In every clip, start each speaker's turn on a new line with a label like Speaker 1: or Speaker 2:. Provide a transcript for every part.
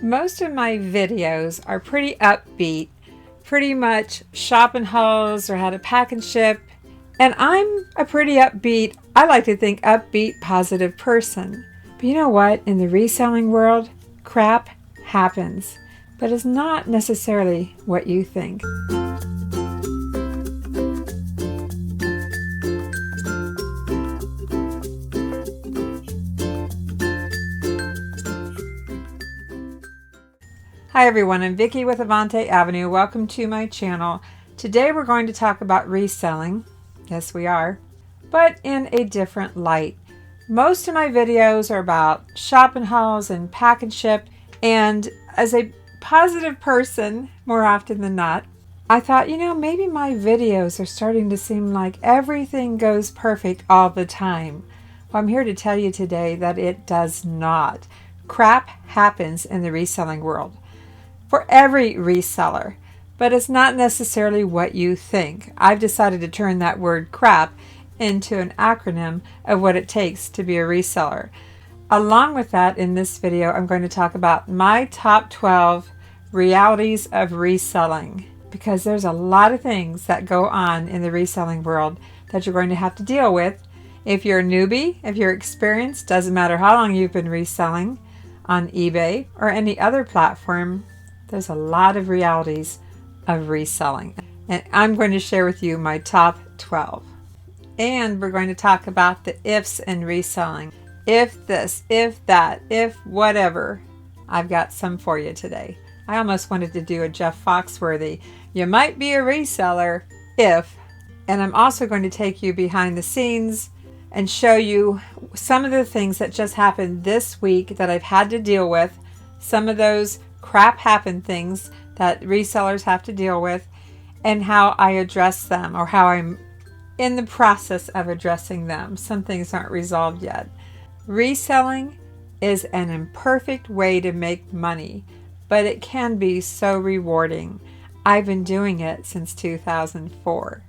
Speaker 1: Most of my videos are pretty upbeat, pretty much shopping hauls or how to pack and ship. And I'm a pretty upbeat, I like to think upbeat, positive person. But you know what? In the reselling world, crap happens, but it's not necessarily what you think. Hi everyone, I'm Vickie with Avante Avenue. Welcome to my channel. Today we're going to talk about reselling. Yes, we are, but in a different light. Most of my videos are about shopping hauls and pack and ship, and as a positive person, more often than not, I thought, maybe my videos are starting to seem like everything goes perfect all the time. Well, I'm here to tell you today that it does not. Crap happens in the reselling world. For every reseller, but it's not necessarily what you think. I've decided to turn that word crap into an acronym of what it takes to be a reseller. Along with that, in this video, I'm going to talk about my top 12 realities of reselling, because there's a lot of things that go on in the reselling world that you're going to have to deal with. If you're a newbie, if you're experienced, doesn't matter how long you've been reselling on eBay or any other platform, there's a lot of realities of reselling. And I'm going to share with you my top 12. And we're going to talk about the ifs in reselling. If this, if that, if whatever. I've got some for you today. I almost wanted to do a Jeff Foxworthy. You might be a reseller if. And I'm also going to take you behind the scenes and show you some of the things that just happened this week that I've had to deal with. Some of those crap happen things that resellers have to deal with, and how I address them, or how I'm in the process of addressing them. Some things aren't resolved yet. Reselling is an imperfect way to make money, but it can be so rewarding. I've been doing it since 2004.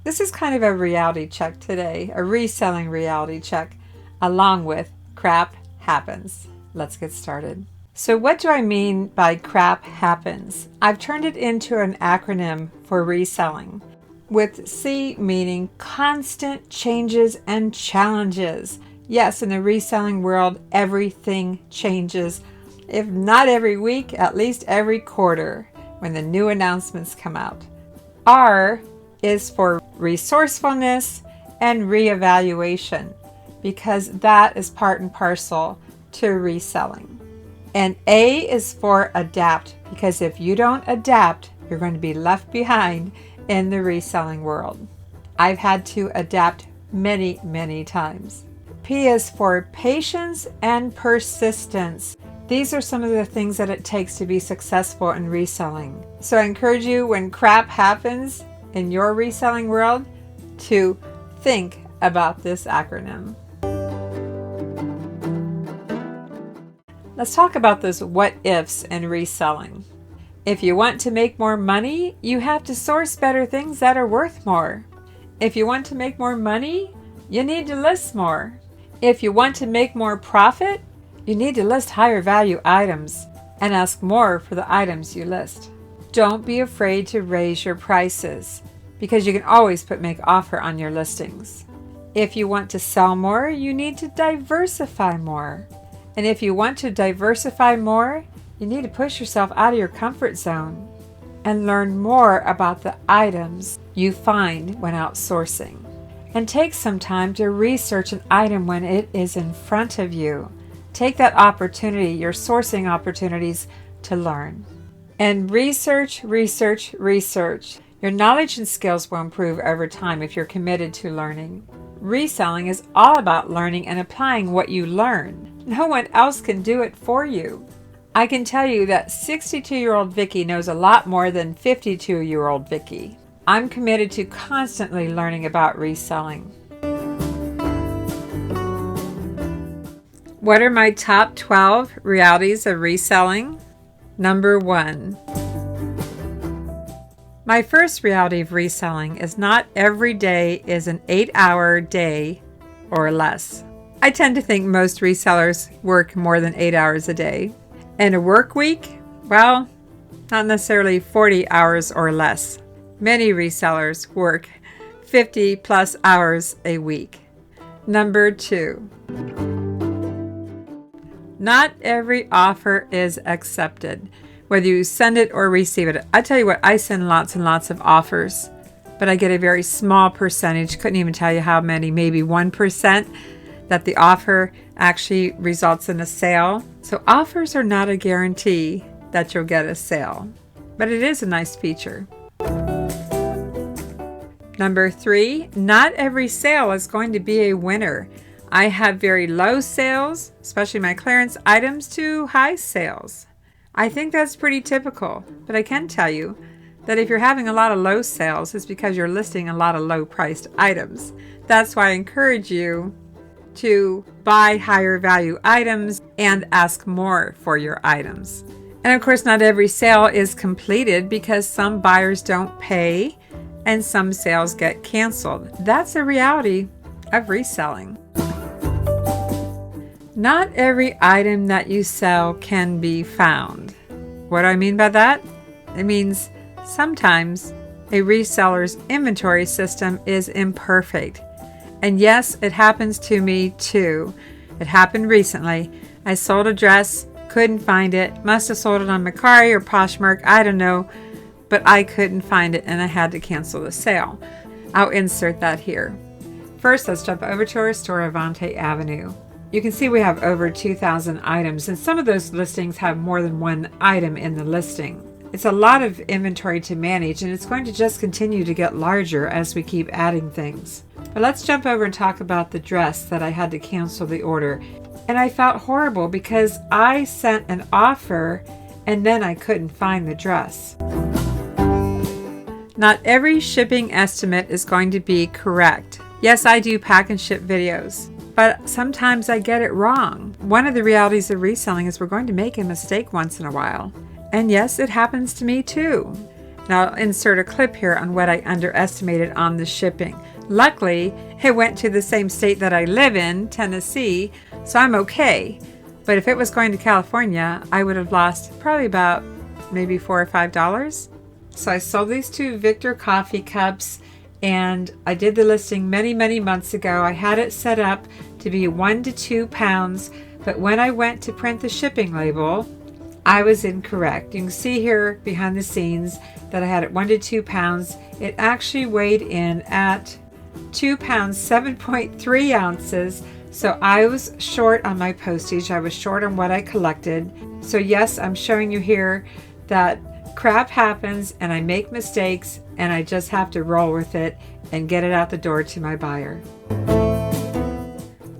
Speaker 1: This is kind of a reality check today, a reselling reality check, along with crap happens. Let's get started. So what do I mean by crap happens? I've turned it into an acronym for reselling, with C meaning constant changes and challenges. Yes, in the reselling world, everything changes. If not every week, at least every quarter when the new announcements come out. R is for resourcefulness and reevaluation, because that is part and parcel to reselling. And A is for adapt, because if you don't adapt, you're going to be left behind in the reselling world. I've had to adapt many, many times. P is for patience and persistence. These are some of the things that it takes to be successful in reselling. So I encourage you, when crap happens in your reselling world, to think about this acronym. Let's talk about those what ifs in reselling. If you want to make more money, you have to source better things that are worth more. If you want to make more money, you need to list more. If you want to make more profit, you need to list higher value items and ask more for the items you list. Don't be afraid to raise your prices, because you can always put make offer on your listings. If you want to sell more, you need to diversify more. And if you want to diversify more, you need to push yourself out of your comfort zone and learn more about the items you find when outsourcing. And take some time to research an item when it is in front of you. Take that opportunity, your sourcing opportunities, to learn. And research, research, research. Your knowledge and skills will improve over time if you're committed to learning. Reselling is all about learning and applying what you learn. No one else can do it for you. I can tell you that 62-year-old Vickie knows a lot more than 52-year-old Vickie. I'm committed to constantly learning about reselling. What are my top 12 realities of reselling? Number 1. My first reality of reselling is not every day is an 8-hour day or less. I tend to think most resellers work more than 8 hours a day. In a work week, well, not necessarily 40 hours or less. Many resellers work 50 plus hours a week. Number 2. Not every offer is accepted, whether you send it or receive it. I tell you what, I send lots and lots of offers, but I get a very small percentage, couldn't even tell you how many, maybe 1%, that the offer actually results in a sale. So offers are not a guarantee that you'll get a sale, but it is a nice feature. Number 3, not every sale is going to be a winner. I have very low sales, especially my clearance items, to high sales. I think that's pretty typical, but I can tell you that if you're having a lot of low sales, it's because you're listing a lot of low-priced items. That's why I encourage you to buy higher value items and ask more for your items. And of course, not every sale is completed because some buyers don't pay and some sales get canceled. That's a reality of reselling. Not every item that you sell can be found. What do I mean by that? It means sometimes a reseller's inventory system is imperfect. And yes, it happens to me too. It happened recently. I sold a dress, couldn't find it, must have sold it on Mercari or Poshmark, I don't know, but I couldn't find it and I had to cancel the sale. I'll insert that here. First, let's jump over to our store, Avante Avenue. You can see we have over 2,000 items, and some of those listings have more than one item in the listing. It's a lot of inventory to manage, and it's going to just continue to get larger as we keep adding things. But let's jump over and talk about the dress that I had to cancel the order. And I felt horrible because I sent an offer and then I couldn't find the dress. Not every shipping estimate is going to be correct. Yes, I do pack and ship videos, but sometimes I get it wrong. One of the realities of reselling is we're going to make a mistake once in a while. And yes, it happens to me too. Now I'll insert a clip here on what I underestimated on the shipping. Luckily, it went to the same state that I live in, Tennessee, so I'm okay. But if it was going to California, I would have lost probably about maybe $4 or $5. So I sold these 2 Victor coffee cups, and I did the listing many, many months ago. I had it set up to be 1 to 2 pounds, but when I went to print the shipping label, I was incorrect. You can see here behind the scenes that I had it 1 to 2 pounds. It actually weighed in at 2 pounds, 7.3 ounces. So I was short on my postage. I was short on what I collected. So yes, I'm showing you here that crap happens and I make mistakes and I just have to roll with it and get it out the door to my buyer.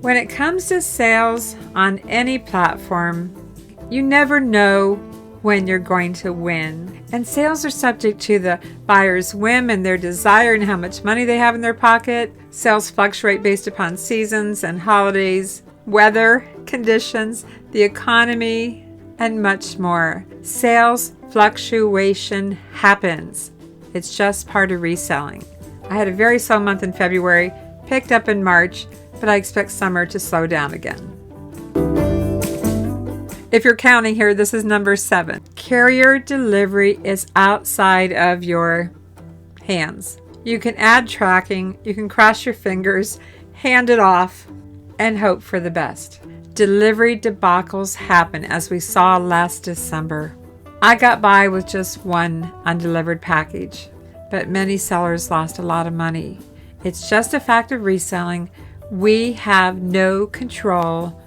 Speaker 1: When it comes to sales on any platform, you never know when you're going to win. And sales are subject to the buyer's whim and their desire and how much money they have in their pocket. Sales fluctuate based upon seasons and holidays, weather conditions, the economy, and much more. Sales fluctuation happens. It's just part of reselling. I had a very slow month in February, picked up in March, but I expect summer to slow down again. If you're counting here, this is number 7. Carrier delivery is outside of your hands. You can add tracking, you can cross your fingers, hand it off, and hope for the best. Delivery debacles happen, as we saw last December. I got by with just 1 undelivered package, but many sellers lost a lot of money. It's just a fact of reselling. We have no control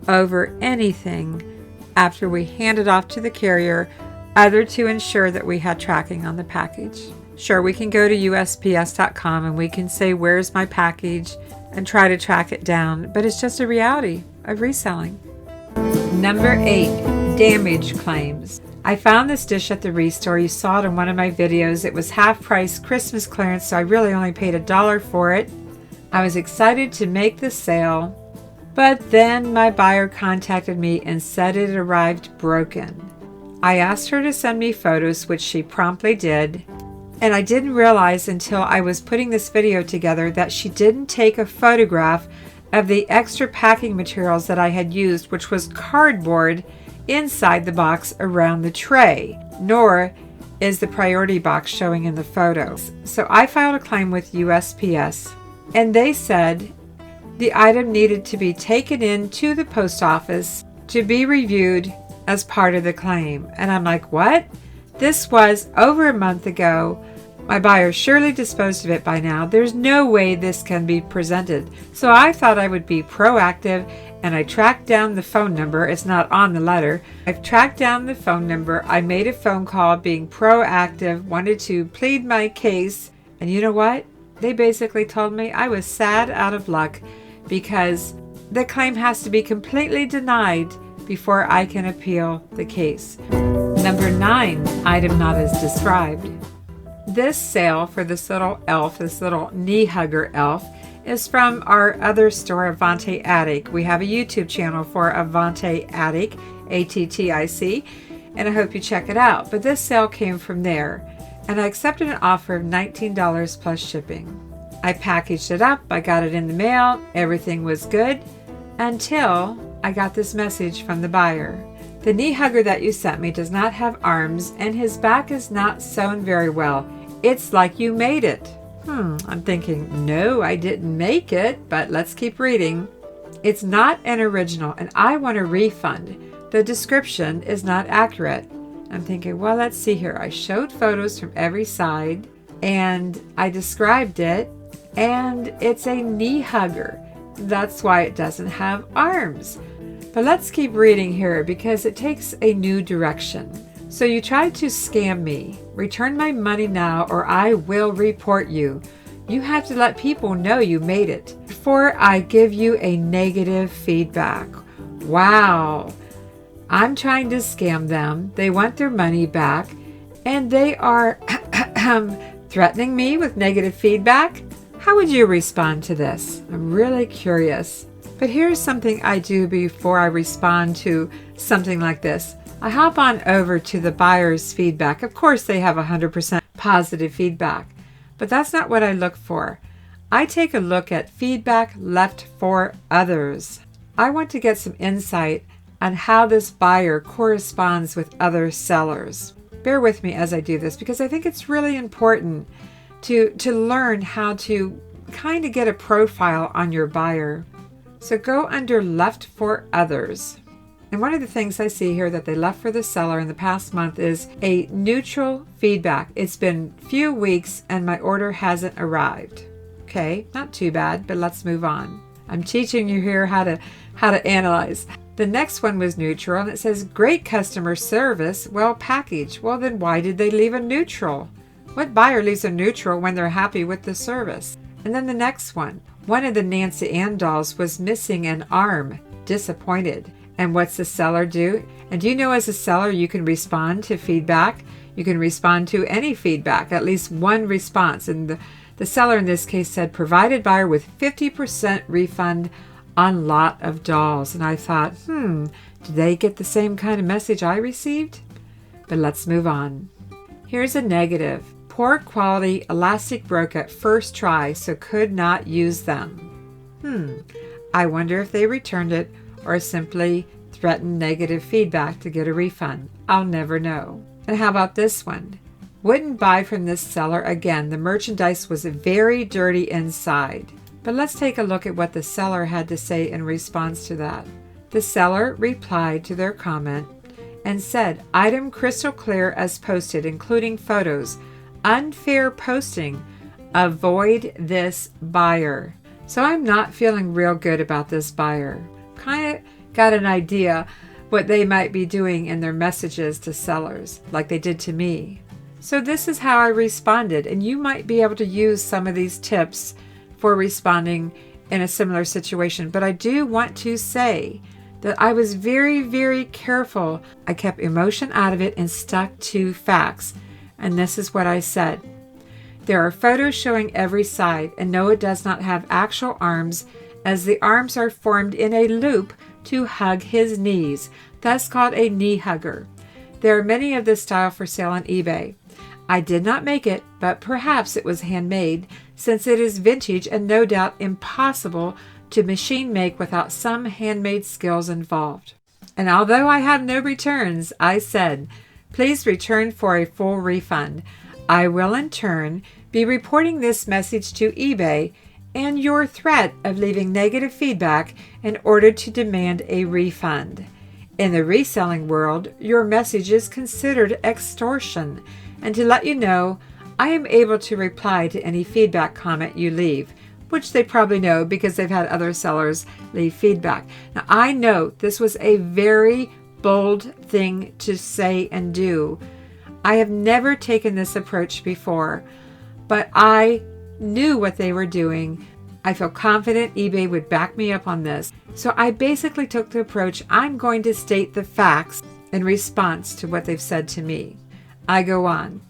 Speaker 1: over anything after we hand it off to the carrier, other to ensure that we had tracking on the package. Sure, we can go to USPS.com and we can say, where's my package, and try to track it down, but it's just a reality of reselling. Number 8, damage claims. I found this dish at the Restore. You saw it in one of my videos. It was half price Christmas clearance, so I really only paid $1 for it. I was excited to make the sale, but then my buyer contacted me and said it arrived broken. I asked her to send me photos, which she promptly did, and I didn't realize until I was putting this video together that she didn't take a photograph of the extra packing materials that I had used, which was cardboard inside the box around the tray, nor is the priority box showing in the photos. So I filed a claim with USPS, and they said the item needed to be taken in to the post office to be reviewed as part of the claim. And I'm like, what? This was over a month ago. My buyer surely disposed of it by now. There's no way this can be presented. So I thought I would be proactive, and I tracked down the phone number. It's not on the letter. I've tracked down the phone number. I made a phone call being proactive, wanted to plead my case. And you know what? They basically told me I was sad out of luck because the claim has to be completely denied before I can appeal the case. Number 9, item not as described. This sale for this little elf, this little knee hugger elf, is from our other store, Avante Attic. We have a YouTube channel for Avante Attic, ATTIC, and I hope you check it out. But this sale came from there, and I accepted an offer of $19 plus shipping. I packaged it up, I got it in the mail, everything was good, until I got this message from the buyer. The knee hugger that you sent me does not have arms, and his back is not sewn very well. It's like you made it. I'm thinking, no, I didn't make it, but let's keep reading. It's not an original, and I want a refund. The description is not accurate. I'm thinking, well, let's see here. I showed photos from every side, and I described it, and it's a knee hugger. That's why it doesn't have arms. But let's keep reading here because it takes a new direction. So you tried to scam me. Return my money now or I will report you. You have to let people know you made it before I give you a negative feedback. Wow. I'm trying to scam them. They want their money back and they are threatening me with negative feedback. How would you respond to this? I'm really curious. But here's something I do before I respond to something like this. I hop on over to the buyer's feedback. Of course, they have 100% positive feedback, but that's not what I look for. I take a look at feedback left for others. I want to get some insight on how this buyer corresponds with other sellers. Bear with me as I do this because I think it's really important to learn how to kind of get a profile on your buyer. So go under left for others. And one of the things I see here that they left for the seller in the past month is a neutral feedback. It's been few weeks and my order hasn't arrived. Okay, not too bad, but let's move on. I'm teaching you here how to analyze. The next one was neutral and it says great customer service, well packaged. Well, then why did they leave a neutral? What buyer leaves a neutral when they're happy with the service? And then the next one of the Nancy Ann dolls was missing an arm, disappointed. And what's the seller do? And do you know as a seller you can respond to feedback? You can respond to any feedback, at least one response. And the seller in this case said, provided buyer with 50% refund on lot of dolls. And I thought, did they get the same kind of message I received? But let's move on. Here's a negative. Poor quality elastic broke at first try, so could not use them. I wonder if they returned it or simply threatened negative feedback to get a refund. I'll never know. And how about this one? Wouldn't buy from this seller again. The merchandise was very dirty inside. But let's take a look at what the seller had to say in response to that. The seller replied to their comment and said, item crystal clear as posted, including photos. Unfair posting. Avoid this buyer. So I'm not feeling real good about this buyer. Kind of got an idea what they might be doing in their messages to sellers, like they did to me. So this is how I responded, and you might be able to use some of these tips for responding in a similar situation. But I do want to say that I was very, very careful. I kept emotion out of it and stuck to facts. And this is what I said. There are photos showing every side, and no, it does not have actual arms, as the arms are formed in a loop to hug his knees, thus called a knee hugger. There are many of this style for sale on eBay. I did not make it, but perhaps it was handmade, since it is vintage and no doubt impossible to machine make without some handmade skills involved. And although I have no returns, I said, please return for a full refund. I will in turn be reporting this message to eBay and your threat of leaving negative feedback in order to demand a refund. In the reselling world, your message is considered extortion, and to let you know, I am able to reply to any feedback comment you leave, which they probably know because they've had other sellers leave feedback. Now, I know this was a very bold thing to say and do. I have never taken this approach before, but I knew what they were doing. I feel confident eBay would back me up on this. So I basically took the approach, I'm going to state the facts in response to what they've said to me. I go on.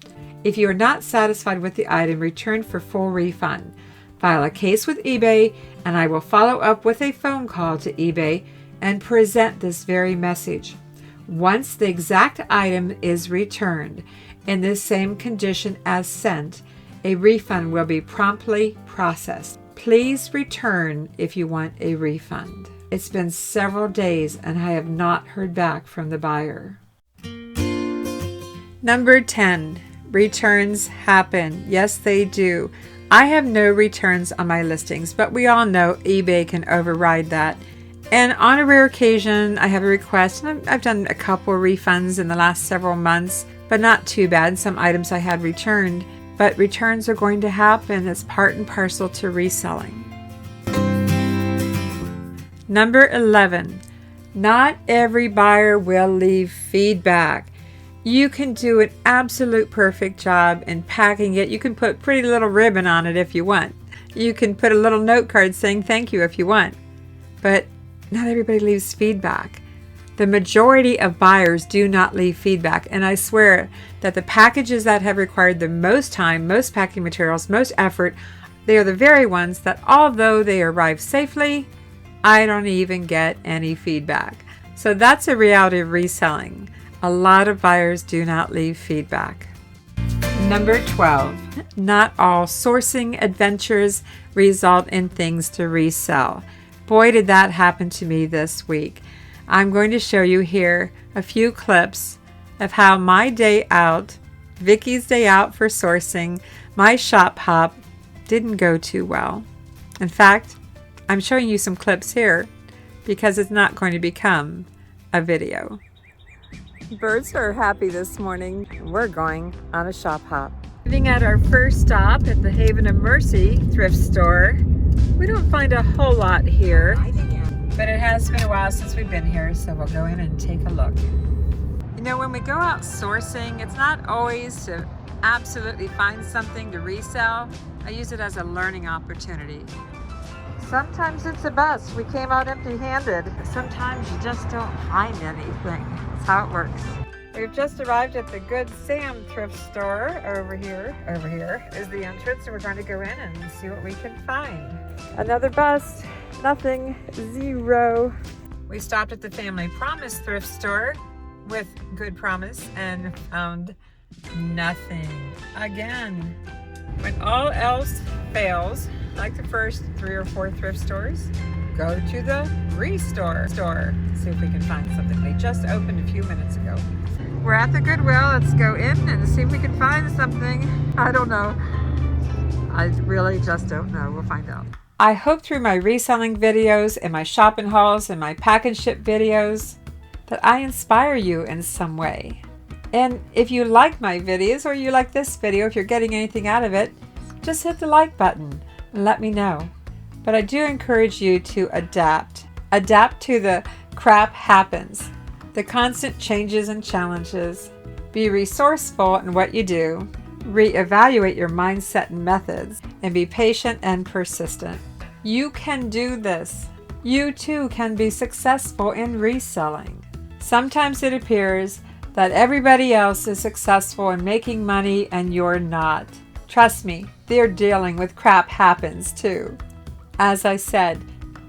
Speaker 1: If you are not satisfied with the item, return for full refund. File a case with eBay, and I will follow up with a phone call to eBay and present this very message. Once the exact item is returned in the same condition as sent, a refund will be promptly processed. Please return if you want a refund. It's been several days and I have not heard back from the buyer. Number 10, returns happen. Yes, they do. I have no returns on my listings, but we all know eBay can override that. And on a rare occasion, I have a request, and I've done a couple of refunds in the last several months, but not too bad. Some items I had returned, but returns are going to happen. It's part and parcel to reselling. Number 11, not every buyer will leave feedback. You can do an absolute perfect job in packing it. You can put pretty little ribbon on it if you want. You can put a little note card saying thank you if you want. But not everybody leaves feedback. The majority of buyers do not leave feedback. And I swear that the packages that have required the most time, most packing materials, most effort, they are the very ones that although they arrive safely, I don't even get any feedback. So that's a reality of reselling. A lot of buyers do not leave feedback. Number 12, not all sourcing adventures result in things to resell. Boy, did that happen to me this week. I'm going to show you here a few clips of how my day out, Vickie's day out for sourcing, my shop hop didn't go too well. In fact, I'm showing you some clips here because it's not going to become a video. Birds are happy this morning. We're going on a shop hop. Living at our first stop at the Haven of Mercy thrift store. We don't find a whole lot here, but it has been a while since we've been here, so we'll go in and take a look. You know, when we go out sourcing, it's not always to absolutely find something to resell. I use it as a learning opportunity. Sometimes it's the best. We came out empty-handed. Sometimes you just don't find anything. That's how it works. We've just arrived at the Good Sam thrift store over here. Over here is the entrance, and we're going to go in and see what we can find. Another bust. Nothing. Zero. We stopped at the Family Promise thrift store with Good Promise and found nothing. Again, when all else fails, like the first 3 or 4 thrift stores, go to the Restore store. See if we can find something. They just opened a few minutes ago. We're at the Goodwill. Let's go in and see if we can find something. I don't know. I really just don't know. We'll find out. I hope through my reselling videos and my shopping hauls and my pack and ship videos that I inspire you in some way. And if you like my videos or you like this video, if you're getting anything out of it, just hit the like button and let me know. But I do encourage you to adapt. Adapt to the crap happens, the constant changes and challenges. Be resourceful in what you do. Reevaluate your mindset and methods, and be patient and persistent. You can do this. You too can be successful in reselling. Sometimes it appears that everybody else is successful in making money and you're not. Trust me, they're dealing with crap happens too. As I said,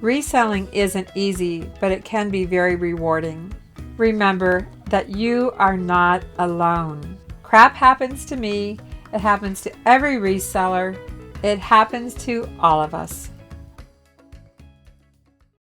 Speaker 1: reselling isn't easy, but it can be very rewarding. Remember that you are not alone. Crap happens to me. It happens to every reseller. It happens to all of us.